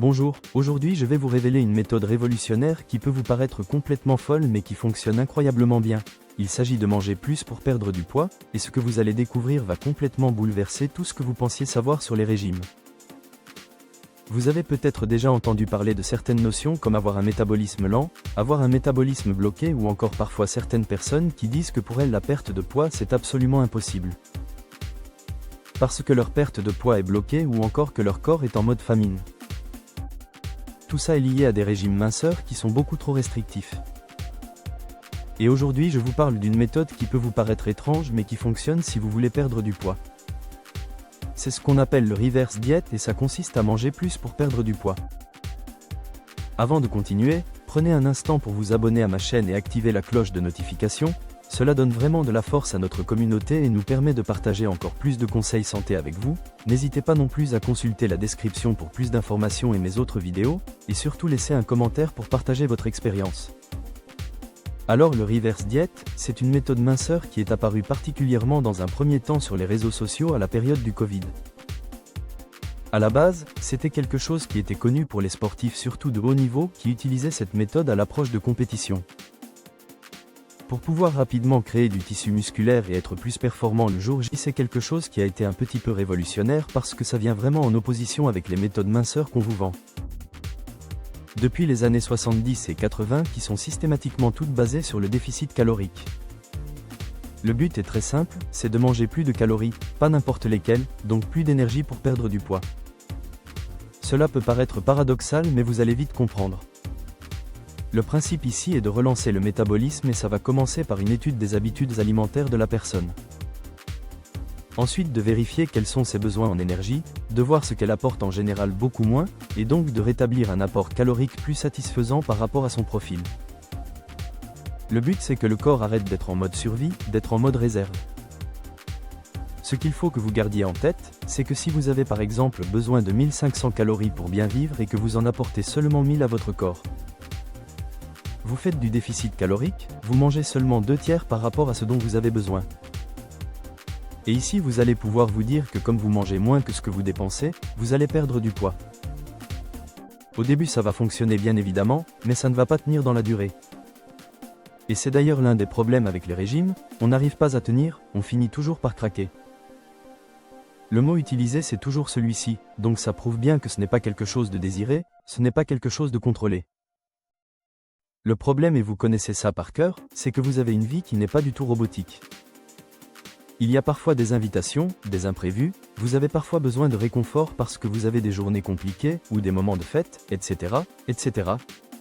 Bonjour, aujourd'hui je vais vous révéler une méthode révolutionnaire qui peut vous paraître complètement folle mais qui fonctionne incroyablement bien. Il s'agit de manger plus pour perdre du poids, et ce que vous allez découvrir va complètement bouleverser tout ce que vous pensiez savoir sur les régimes. Vous avez peut-être déjà entendu parler de certaines notions comme avoir un métabolisme lent, avoir un métabolisme bloqué ou encore parfois certaines personnes qui disent que pour elles la perte de poids c'est absolument impossible. Parce que leur perte de poids est bloquée ou encore que leur corps est en mode famine. Tout ça est lié à des régimes minceurs qui sont beaucoup trop restrictifs. Et aujourd'hui je vous parle d'une méthode qui peut vous paraître étrange mais qui fonctionne si vous voulez perdre du poids. C'est ce qu'on appelle le reverse diet et ça consiste à manger plus pour perdre du poids. Avant de continuer, prenez un instant pour vous abonner à ma chaîne et activer la cloche de notification, cela donne vraiment de la force à notre communauté et nous permet de partager encore plus de conseils santé avec vous. N'hésitez pas non plus à consulter la description pour plus d'informations et mes autres vidéos, et surtout laissez un commentaire pour partager votre expérience. Alors le reverse diet, c'est une méthode minceur qui est apparue particulièrement dans un premier temps sur les réseaux sociaux à la période du Covid. À la base, c'était quelque chose qui était connu pour les sportifs surtout de haut niveau qui utilisaient cette méthode à l'approche de compétitions. Pour pouvoir rapidement créer du tissu musculaire et être plus performant le jour J, c'est quelque chose qui a été un petit peu révolutionnaire parce que ça vient vraiment en opposition avec les méthodes minceurs qu'on vous vend. Depuis les années 70 et 80 qui sont systématiquement toutes basées sur le déficit calorique. Le but est très simple, c'est de manger plus de calories, pas n'importe lesquelles, donc plus d'énergie pour perdre du poids. Cela peut paraître paradoxal mais vous allez vite comprendre. Le principe ici est de relancer le métabolisme et ça va commencer par une étude des habitudes alimentaires de la personne. Ensuite de vérifier quels sont ses besoins en énergie, de voir ce qu'elle apporte en général beaucoup moins, et donc de rétablir un apport calorique plus satisfaisant par rapport à son profil. Le but c'est que le corps arrête d'être en mode survie, d'être en mode réserve. Ce qu'il faut que vous gardiez en tête, c'est que si vous avez par exemple besoin de 1500 calories pour bien vivre et que vous en apportez seulement 1000 à votre corps, vous faites du déficit calorique, vous mangez seulement 2/3 par rapport à ce dont vous avez besoin. Et ici vous allez pouvoir vous dire que comme vous mangez moins que ce que vous dépensez, vous allez perdre du poids. Au début ça va fonctionner bien évidemment, mais ça ne va pas tenir dans la durée. Et c'est d'ailleurs l'un des problèmes avec les régimes, on n'arrive pas à tenir, on finit toujours par craquer. Le mot utilisé c'est toujours celui-ci, donc ça prouve bien que ce n'est pas quelque chose de désiré, ce n'est pas quelque chose de contrôlé. Le problème, et vous connaissez ça par cœur, c'est que vous avez une vie qui n'est pas du tout robotique. Il y a parfois des invitations, des imprévus, vous avez parfois besoin de réconfort parce que vous avez des journées compliquées, ou des moments de fête, etc., etc.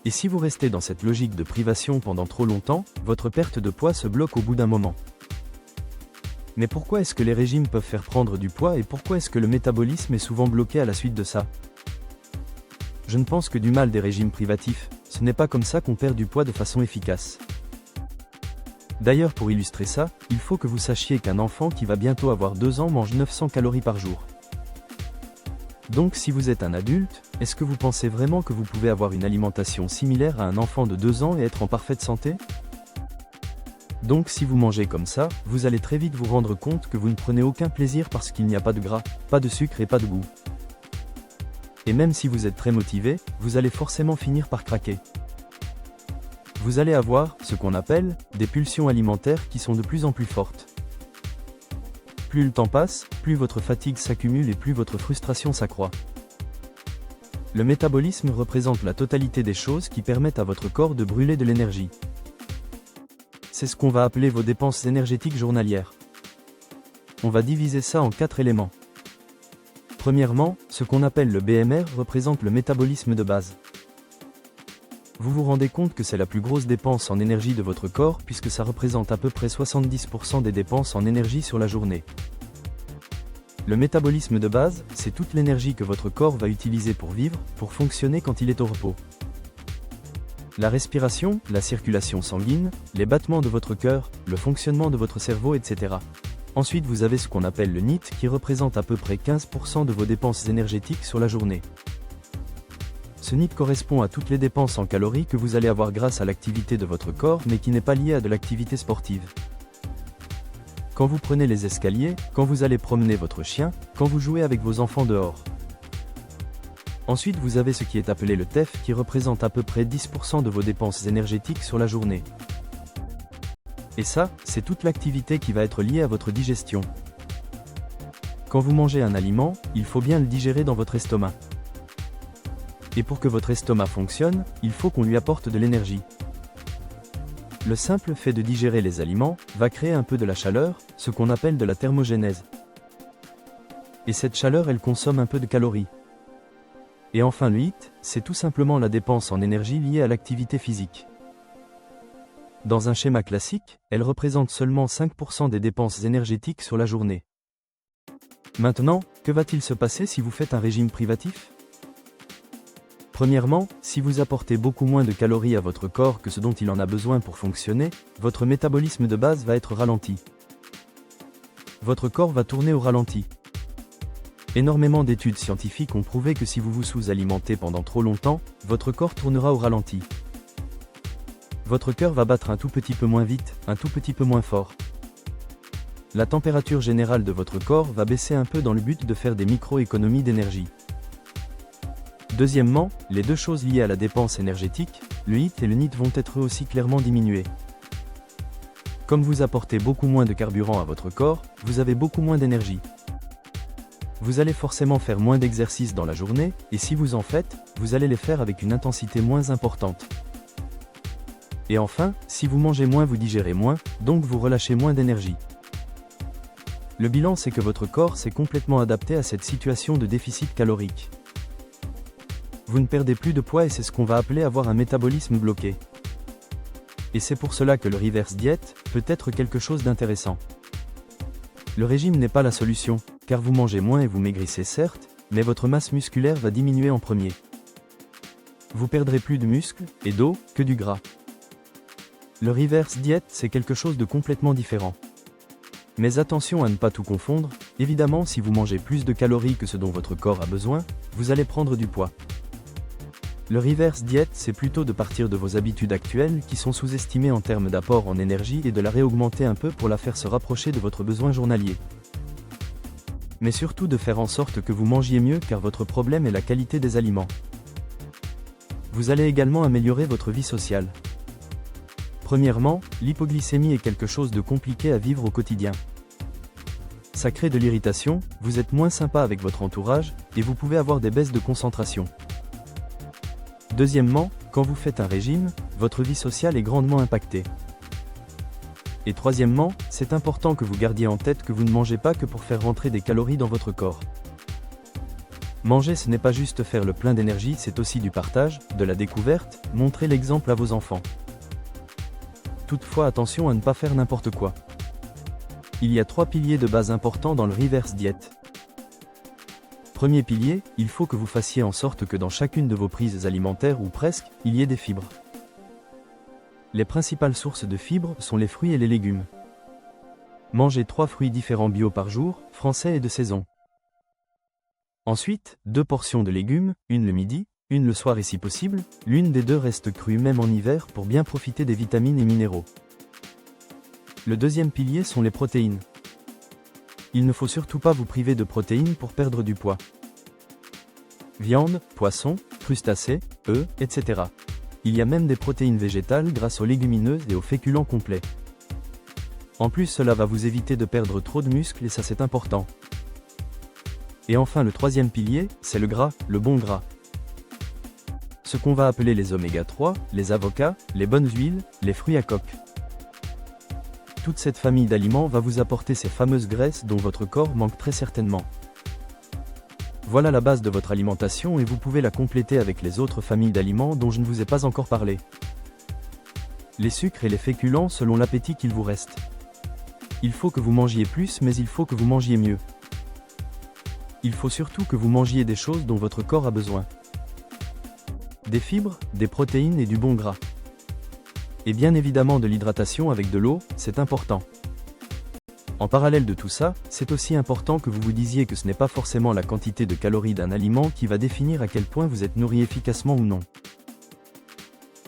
Et si vous restez dans cette logique de privation pendant trop longtemps, votre perte de poids se bloque au bout d'un moment. Mais pourquoi est-ce que les régimes peuvent faire prendre du poids et pourquoi est-ce que le métabolisme est souvent bloqué à la suite de ça? Je ne pense que du mal des régimes privatifs, ce n'est pas comme ça qu'on perd du poids de façon efficace. D'ailleurs pour illustrer ça, il faut que vous sachiez qu'un enfant qui va bientôt avoir 2 ans mange 900 calories par jour. Donc si vous êtes un adulte, est-ce que vous pensez vraiment que vous pouvez avoir une alimentation similaire à un enfant de 2 ans et être en parfaite santé? Donc si vous mangez comme ça, vous allez très vite vous rendre compte que vous ne prenez aucun plaisir parce qu'il n'y a pas de gras, pas de sucre et pas de goût. Et même si vous êtes très motivé, vous allez forcément finir par craquer. Vous allez avoir, ce qu'on appelle, des pulsions alimentaires qui sont de plus en plus fortes. Plus le temps passe, plus votre fatigue s'accumule et plus votre frustration s'accroît. Le métabolisme représente la totalité des choses qui permettent à votre corps de brûler de l'énergie. C'est ce qu'on va appeler vos dépenses énergétiques journalières. On va diviser ça en 4 éléments. Premièrement, ce qu'on appelle le BMR représente le métabolisme de base. Vous vous rendez compte que c'est la plus grosse dépense en énergie de votre corps puisque ça représente à peu près 70% des dépenses en énergie sur la journée. Le métabolisme de base, c'est toute l'énergie que votre corps va utiliser pour vivre, pour fonctionner quand il est au repos. La respiration, la circulation sanguine, les battements de votre cœur, le fonctionnement de votre cerveau, etc. Ensuite vous avez ce qu'on appelle le NEAT qui représente à peu près 15% de vos dépenses énergétiques sur la journée. Ce NEAT correspond à toutes les dépenses en calories que vous allez avoir grâce à l'activité de votre corps mais qui n'est pas liée à de l'activité sportive. Quand vous prenez les escaliers, quand vous allez promener votre chien, quand vous jouez avec vos enfants dehors. Ensuite vous avez ce qui est appelé le TEF qui représente à peu près 10% de vos dépenses énergétiques sur la journée. Et ça, c'est toute l'activité qui va être liée à votre digestion. Quand vous mangez un aliment, il faut bien le digérer dans votre estomac. Et pour que votre estomac fonctionne, il faut qu'on lui apporte de l'énergie. Le simple fait de digérer les aliments va créer un peu de la chaleur, ce qu'on appelle de la thermogénèse. Et cette chaleur, elle consomme un peu de calories. Et enfin le HIIT, c'est tout simplement la dépense en énergie liée à l'activité physique. Dans un schéma classique, elle représente seulement 5% des dépenses énergétiques sur la journée. Maintenant, que va-t-il se passer si vous faites un régime privatif ? Premièrement, si vous apportez beaucoup moins de calories à votre corps que ce dont il en a besoin pour fonctionner, votre métabolisme de base va être ralenti. Votre corps va tourner au ralenti. Énormément d'études scientifiques ont prouvé que si vous vous sous-alimentez pendant trop longtemps, votre corps tournera au ralenti. Votre cœur va battre un tout petit peu moins vite, un tout petit peu moins fort. La température générale de votre corps va baisser un peu dans le but de faire des micro-économies d'énergie. Deuxièmement, les deux choses liées à la dépense énergétique, le HIIT et le NEAT vont être eux aussi clairement diminués. Comme vous apportez beaucoup moins de carburant à votre corps, vous avez beaucoup moins d'énergie. Vous allez forcément faire moins d'exercices dans la journée, et si vous en faites, vous allez les faire avec une intensité moins importante. Et enfin, si vous mangez moins, vous digérez moins, donc vous relâchez moins d'énergie. Le bilan, c'est que votre corps s'est complètement adapté à cette situation de déficit calorique. Vous ne perdez plus de poids et c'est ce qu'on va appeler avoir un métabolisme bloqué. Et c'est pour cela que le reverse diet peut être quelque chose d'intéressant. Le régime n'est pas la solution, car vous mangez moins et vous maigrissez certes, mais votre masse musculaire va diminuer en premier. Vous perdrez plus de muscles et d'eau que du gras. Le reverse diet, c'est quelque chose de complètement différent. Mais attention à ne pas tout confondre, évidemment si vous mangez plus de calories que ce dont votre corps a besoin, vous allez prendre du poids. Le reverse diet, c'est plutôt de partir de vos habitudes actuelles qui sont sous-estimées en termes d'apport en énergie et de la réaugmenter un peu pour la faire se rapprocher de votre besoin journalier. Mais surtout de faire en sorte que vous mangiez mieux car votre problème est la qualité des aliments. Vous allez également améliorer votre vie sociale. Premièrement, l'hypoglycémie est quelque chose de compliqué à vivre au quotidien. Ça crée de l'irritation, vous êtes moins sympa avec votre entourage, et vous pouvez avoir des baisses de concentration. Deuxièmement, quand vous faites un régime, votre vie sociale est grandement impactée. Et troisièmement, c'est important que vous gardiez en tête que vous ne mangez pas que pour faire rentrer des calories dans votre corps. Manger, ce n'est pas juste faire le plein d'énergie, c'est aussi du partage, de la découverte, montrer l'exemple à vos enfants. Toutefois, attention à ne pas faire n'importe quoi. Il y a 3 piliers de base importants dans le reverse diet. Premier pilier, il faut que vous fassiez en sorte que dans chacune de vos prises alimentaires ou presque, il y ait des fibres. Les principales sources de fibres sont les fruits et les légumes. Mangez 3 fruits différents bio par jour, français et de saison. Ensuite, 2 portions de légumes, une le midi, une le soir et si possible, l'une des 2 reste crue même en hiver pour bien profiter des vitamines et minéraux. Le deuxième pilier sont les protéines. Il ne faut surtout pas vous priver de protéines pour perdre du poids. Viande, poisson, crustacés, œufs, etc. Il y a même des protéines végétales grâce aux légumineuses et aux féculents complets. En plus, cela va vous éviter de perdre trop de muscles et ça c'est important. Et enfin le troisième pilier, c'est le gras, le bon gras. Ce qu'on va appeler les oméga 3, les avocats, les bonnes huiles, les fruits à coque. Toute cette famille d'aliments va vous apporter ces fameuses graisses dont votre corps manque très certainement. Voilà la base de votre alimentation et vous pouvez la compléter avec les autres familles d'aliments dont je ne vous ai pas encore parlé. Les sucres et les féculents selon l'appétit qu'il vous reste. Il faut que vous mangiez plus mais il faut que vous mangiez mieux. Il faut surtout que vous mangiez des choses dont votre corps a besoin. Des fibres, des protéines et du bon gras. Et bien évidemment de l'hydratation avec de l'eau, c'est important. En parallèle de tout ça, c'est aussi important que vous vous disiez que ce n'est pas forcément la quantité de calories d'un aliment qui va définir à quel point vous êtes nourri efficacement ou non.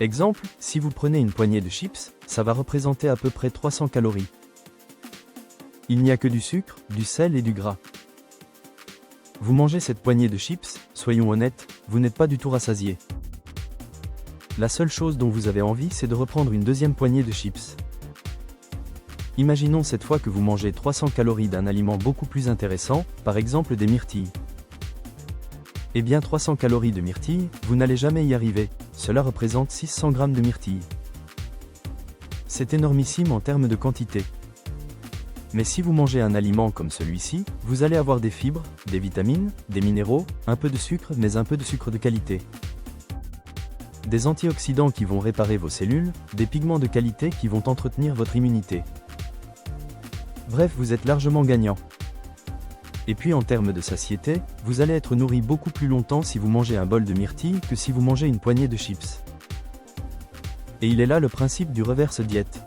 Exemple, si vous prenez une poignée de chips, ça va représenter à peu près 300 calories. Il n'y a que du sucre, du sel et du gras. Vous mangez cette poignée de chips, soyons honnêtes, vous n'êtes pas du tout rassasié. La seule chose dont vous avez envie, c'est de reprendre une deuxième poignée de chips. Imaginons cette fois que vous mangez 300 calories d'un aliment beaucoup plus intéressant, par exemple des myrtilles. Eh bien 300 calories de myrtilles, vous n'allez jamais y arriver, cela représente 600 grammes de myrtilles. C'est énormissime en termes de quantité. Mais si vous mangez un aliment comme celui-ci, vous allez avoir des fibres, des vitamines, des minéraux, un peu de sucre, mais un peu de sucre de qualité. Des antioxydants qui vont réparer vos cellules, des pigments de qualité qui vont entretenir votre immunité. Bref, vous êtes largement gagnant. Et puis en termes de satiété, vous allez être nourri beaucoup plus longtemps si vous mangez un bol de myrtilles que si vous mangez une poignée de chips. Et il est là le principe du reverse diète.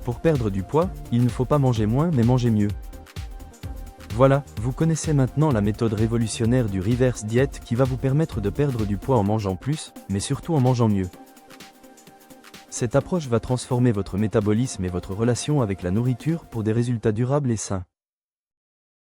Pour perdre du poids, il ne faut pas manger moins mais manger mieux. Voilà, vous connaissez maintenant la méthode révolutionnaire du reverse diète qui va vous permettre de perdre du poids en mangeant plus, mais surtout en mangeant mieux. Cette approche va transformer votre métabolisme et votre relation avec la nourriture pour des résultats durables et sains.